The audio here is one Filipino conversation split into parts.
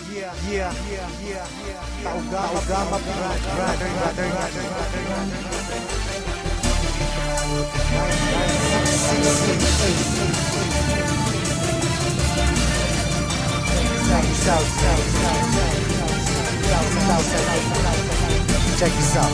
Taugama Check this out.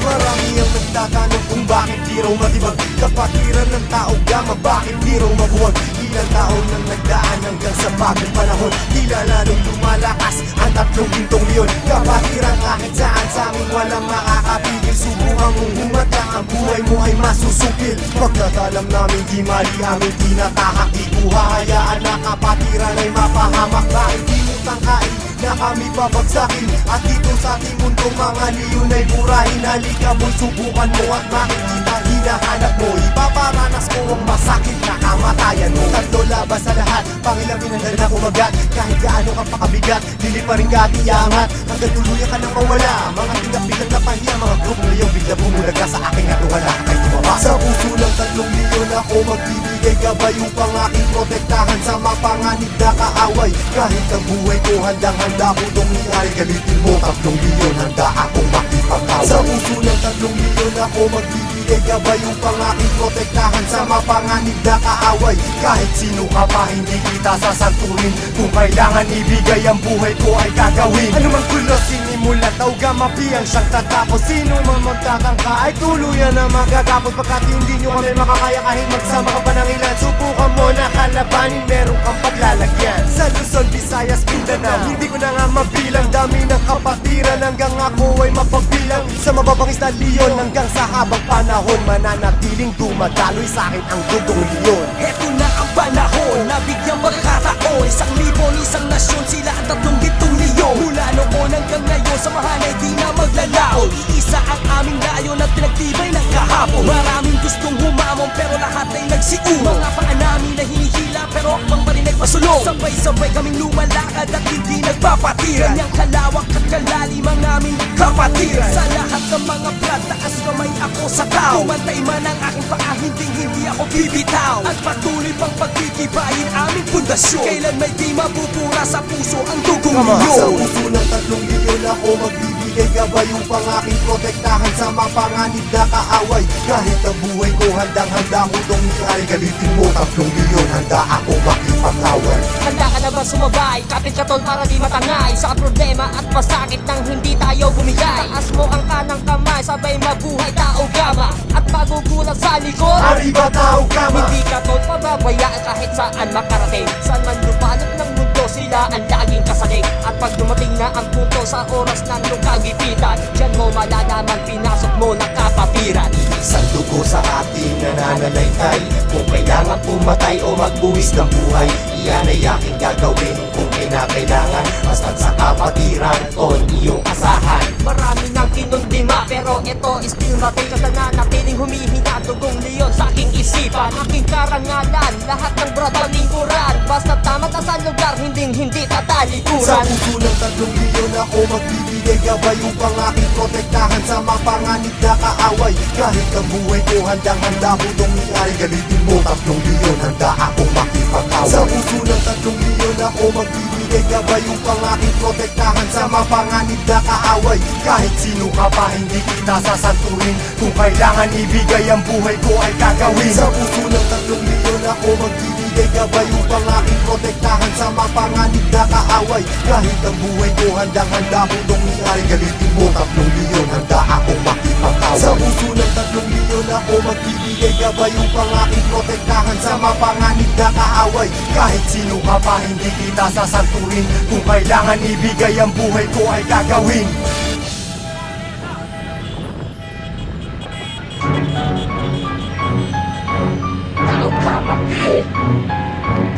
Marami ang nagtatanong kung bakit di raw matibag kapatiran ng tao gama, bakit di raw mabuwag. Ilang taon nang nagdaan hanggang sa bagong panahon, tila lalong lumalakas ang 3 gintong leon. Kapatiran kahit saan sa amin walang makakapigil. Subukan mong humatang, ang buhay mo ay masusupil. Pagkatalam namin di mali aming tinatahak, di ko hahayaan na kapatiran ay mapahamak. Bakit di mo tangkain na kami babagsakin? At dito sa ating mundo mga leon ay burahin. Halika mo'y subukan mo at makikita hinahanap mo. Ipaparanas ko ang masakit na kamatayan mo. Tatlo labas sa lahat, pangilamin ang na kumagat. Kahit gaano ka pakabigat, lili pa rin ka at iangat hanggang tuluyan ka nang mawala. Mga tingap-bigat na pahiya, mga group ngayong bigla bumulag ka sa aking at wala kay tumaba. Sa puso ng 3 leon ako magbibigay gabay upang aking protektahan sa mapanganib na kaaway. Kahit ang buhay ko handang-handa ko itong iari, galitin mo 3 leon, handa akong makipag-away. Sa puso ng 3 leon ako magbibigay gabay upang aking protektahan sa mapanganib na kaaway. Kahit sino ka pa hindi kita sasanturin, kung kailangan ibigay ang buhay ko ay gagawin. Ano man gulo sinimulat, taugama biyang siyang tatapos. Sino man magtatangka ay tuluyan na magagapos. Pagkat hindi nyo kami makakaya kahit magsama ka pa ng ilan, subukan mo na kalabanin, meron kang paglalagyan. Sa Luzon, Visayas, Mindanao, hindi ko na nga mabilang. Dami ng kapatiran hanggang ako ay mapagbilang. Sa mababangis na leon hanggang sa habang panahon, mananatiling dumadaloy sa akin ang dugong leon. Heto na ang panahon na bigyang pagkakataon. 1,000, isang nasyon, sila ang 3 gintong leon. Mula noon hanggang ngayon, samahan ay di na maglalaon. Iisa ang aming layon at pinagtibay ng kahapon. Maraming gustong humamon pero lahat ay nagsiuno. Mga paa namin na hinihila pero akbang pa rin nagpasulong. Sabay-sabay kaming lumalakad at hindi nagpapatiran. Ganyang kalawak at kalalim ang aming kapatiran. Sa lahat ng mga plat, taas kamay ako sa tao. Kumantay man ang aking paa, hindi ako bibitaw. At patuloy pang pagtitibayin aming pundasyon. Kailan may di mapupura sa puso ang dugong leon. Sa puso ng 3 leon ako magbibigay gabay upang aking protektahan sa mapanganib na kaaway. Kahit ang buhay ko handang-handa ko itong iari, galitin mo 3 leon, handa ako makipag-away. Handa ka na ba sumabay? Kapit ka tol para di matangay sa problema at masakit nang hindi tayo bumigay. Taas mo ang kanang kamay, sabay mabuhay tao gama. At magugulang sa likod, Arriba tao gama. hindi ka tol pababayaan kahit saan makarating. Saan man lupanap ng mundo, sila ang laging kasalig. At pag dumating na ang punto sa oras ng kagipitan, diyan mo malalaman pinasok mo ng kapatiran. Isang dugo sa ating nananalaytay, kung kailangan pumatay o magbuwis ng buhay, iyan ay aking gagawin kung kinakailangan. Basta't sa kapatiran, on iyong asahan. Marami nang kinundima pero ito still natin. Kasi nanatiling humihina dugong leon sa aking isipan. Aking karangalan, lahat ng brother lingkuran. Basta tama ka sa lugar, hindi Sa tatalikuran. puso ng 3 leon ako magbibigay gabay upang aking protektahan sa mapanganib na kaaway. Kahit ang buhay ko handang-handa ko itong iari, galitin mo 3 leon, handa akong makipag-away. Sa puso ng 3 leon ako magbibigay gabay upang aking protektahan sa mapanganib na kaaway. Kahit sino ka pa hindi kita sasanturin, kung kailangan ibigay ang buhay ko ay gagawin. Sa puso ng 3 leon ako magbibigay gabay upang aking protektahan sa mapanganib na kaaway. Kahit ang buhay ko handang-handa ko itong iari, galitin mo 3 leon, handa akong makipag-away. Sa puso ng 3 leon ako magbibigay gabay upang aking protektahan sa mapanganib na kaaway. Kahit sino ka pa hindi kita sasanturin, kung kailangan ibigay ang buhay ko ay gagawin.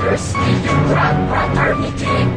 First Legion Grand Fraternity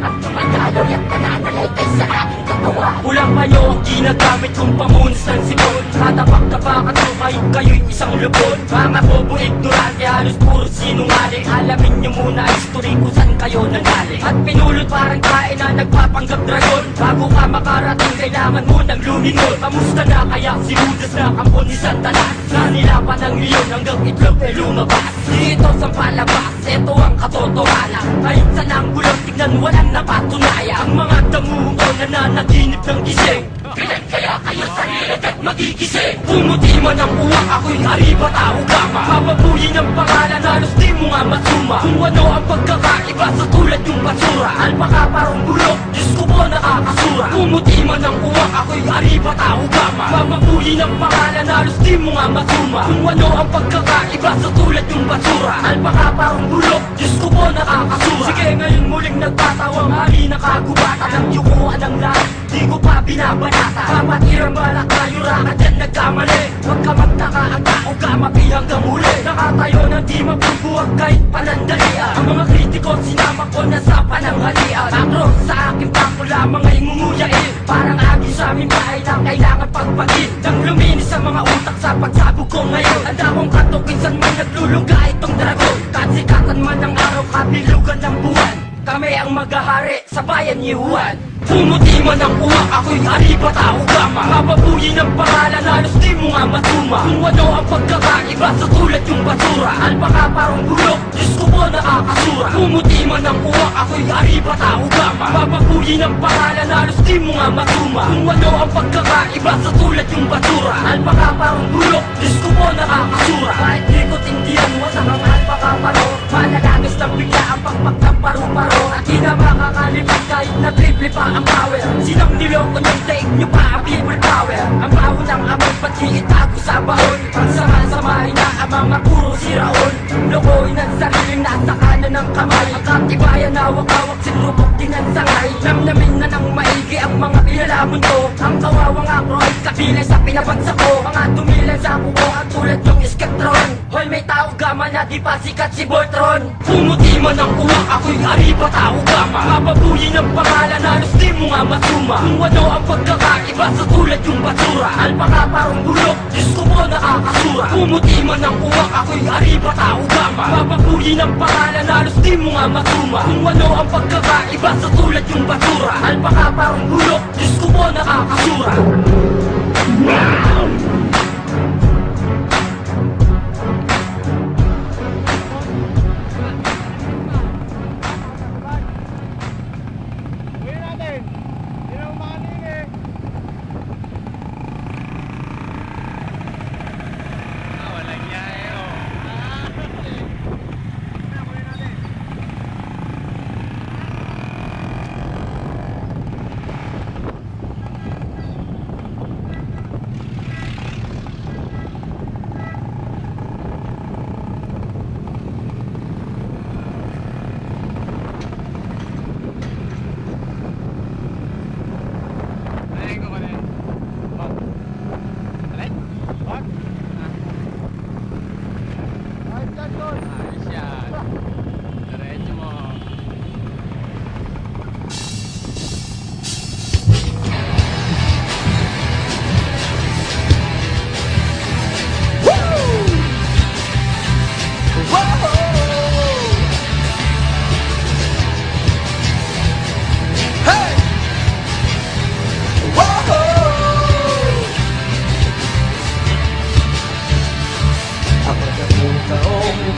at tumataloy at nananalaytay sa aking katawan. Ulang panyo ang ginagamit kong pamunos ng sipon. Hatapak-tapakan ko kayo'y isang lubon. Mga bobo ignorante, halos puro sinungaling. Alamin nyo muna history kung saan kayo nanggaling. At pinulot parang kain na nagpapanggap dragon. Bago ka makarating, kailangan mo ng lumingon. Kamusta na kaya si Judas na kampon ni Satanas? Nanilapan ng leon hanggang itlog ay lumabas. Dito sa palabas, ito ang katotohanan. Kahit saan ang gulong, tignan walang napatunayan. Ang mga damuho nananaginip ng gising. Kailan kaya kayo sa lilit at magigising? Pumuti man ang uwak, ako'y ariba tao gama. Mapabuyin ang pangalan, halos di mo nga matsuma. Kung ano ang pagkakaiba sa tulad yung basura. Alpaka parang bulok, Diyos ko po nakakasura. Pumuti man ang uwak, ako'y ariba tao gama. Mapabuyin ang pangalan, halos di mo nga matsuma. Kung ano ang pagkakaiba sa tulad yung basura. Alpaka parang bulok, Diyos ko po nakakasura. Sige ngayon muling nagtatawang hari na kagubatan. Ang yukuan ng lahat, di ko pa binabanata. Kapatira balak tayo rakat yan nagkamali. Huwag ka magtaka ang tao kamaki hanggang huli. Nakatayo na di mabubuwag kahit panandalian. Ang mga kritiko sinama ko na sa pananghalian. Akro sa aking bangko lamang ay ngunguyain. Parang agis sa aming bahay na kailangan pagpagin. Nang luminis sa mga utak sa pagsabog ko ngayon. Handa kong katukisan man naglulungga itong dragon. Katsikatan man ang araw kabilugan ng buwan. Kami ang maghahari sa bayan ni Juan. Pumuti man ang uwak, ako'y ariba tao gama. Mapabuyin ang pangalan, halos di mo nga matuma. Kung ano ang pagkakaiba sa tulad yung basura. Alpaka parang bulok, Diyos ko po nakakasura. Pumuti man ang uwak, ako'y ariba tao gama. Mapabuyin ang pangalan, halos di mo nga matuma. Kung ano ang pagkakaiba sa tulad yung basura. Alpaka parang bulok, Diyos ko po nakakasura. Kahit di ko tindihan mo sa mga alpaka paro. Manalagas lang bigla ang pagpag ng paru-paro. At di na makakalipat kahit na triple pa ang power. Sinang niloko niyong take niyo pa ang people power. Ang baho ng amoy pati itago sa baon. Pagsama-samahin na ang mga puro siraon. Lokohin ang sariling nasa kanan ng kamay. Ang katibayan na hawak-hawak sinubok din ang sangay. Namnamin na ng maigi ang mga pinalaman ko. Ang kawawang akro ay kabilay sa pinabagsak ko. Mga tumilan sa kuko at tulad yung iskatron. Hoy may tao gama na di pa sikat si Voltron. Pumuti man ang uwak, ako'y ariba tao gama. Mapabuyin ang pangalan, halos di mo nga masuma. Kung ano ang pagkakaiba sa tulad yung basura. Alpaka parang bulok, Diyos ko po nakakasura. Pumuti man ang uwak, ako'y ariba tao gama. Mapabuyin ang pangalan, halos di mo nga masuma. Kung ano ang pagkakaiba sa tulad yung basura. Alpaka parang bulok, Diyos ko po nakakasura.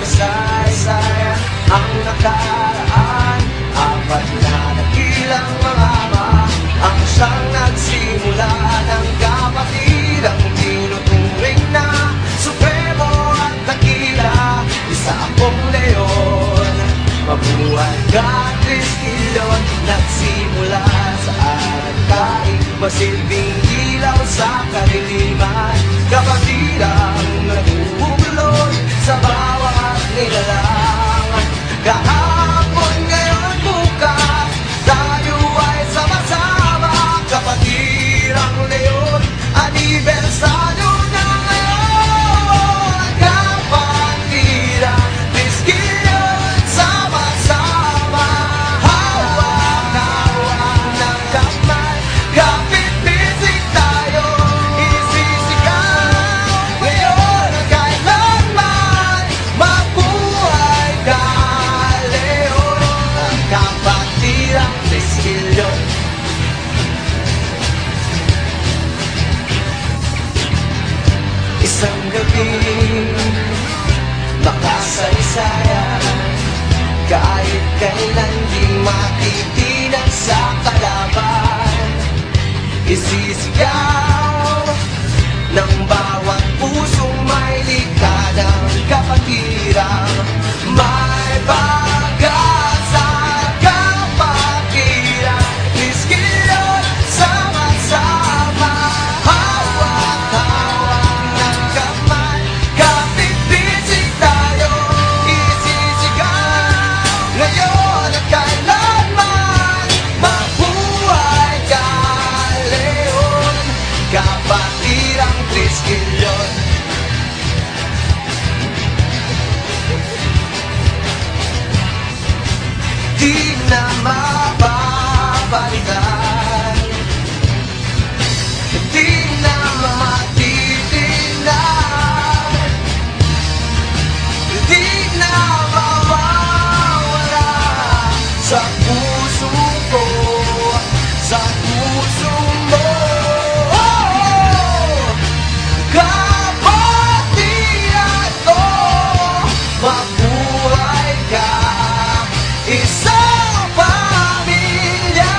Kasaysayan ang nakaraan. Apat na nakilang mga ama ang siyang nagsimula ng kapatid. Ang tinuturing na supremo at dakila. Isa akong leon. Mabuhay ka, Tristilon. Nagsimula sa arkaing masilbing ilaw sa kaliliman. Kapatid ang nagubulod sa bawat nilalang. Kahapon, ngayon, bukas, tayo ay sama-sama. Kapatid ang leon, anibersaryo na ngayon. Kapatid ang Tristilon, sama-sama. Hawak na hawak ng kamay, kapit-bisig tayo. Isisigaw ngayon ang kailanman. Mabuhay ka, kailan di matitinan sa kalaban. Isisigaw ng bawat pusong may likadang kapatiran. May pag-asa kapatiran, iskilot sama-sama, hawak-hawak ng kamay, kapit-bisig tayo, isisigaw ngayon at kailanman. Mabuhay ka, Leon, kapatirang Triskelion. Di na mapapalitan, di na matitinan, di na mawawala sa puso ko, sa puso mo. Kapatiran ko, mabuhay ka, isang pamilya.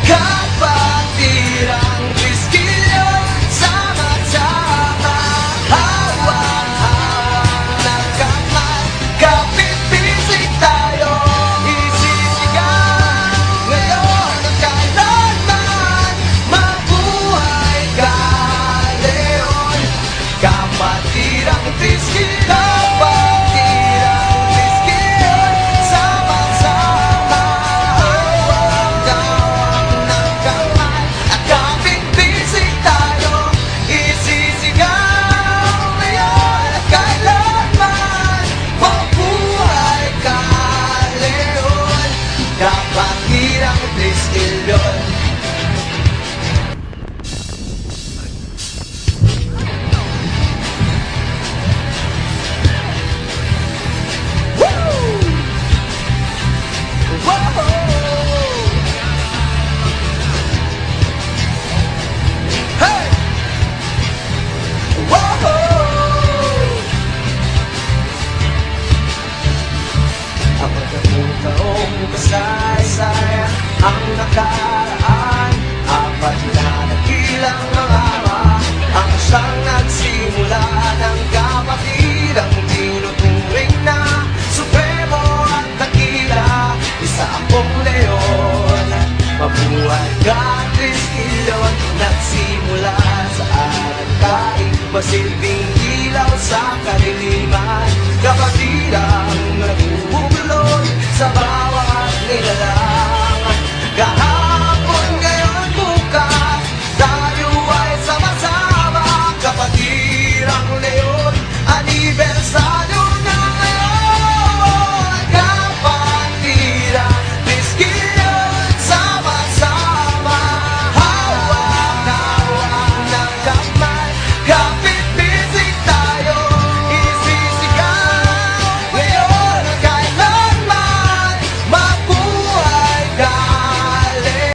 Kapatirang Triskelion, sama-sama, hawak-hawak ng kamay, kapit-bisig tayo, isisigaw ngayon at kailanman. Mabuhay ka, Leon, kapatirang Triskelion, kapatirang Triskelion, sama-sama, hawak-hawak ng kamay, at kapit-bisig tayo, isisigaw ngayon at kailanman. Mabuhay ka, Leon, kapatirang Triskelion. Hey! Apat na taong kasaysayan ang nakaraan, apat na dakilang mga ama ang siyang nagsimula ng kapatirang tinuturing na supremo at dakila. Isa akong Leon, mabuhay ka, Triskelion, nagsimula sa arangkaing masilbing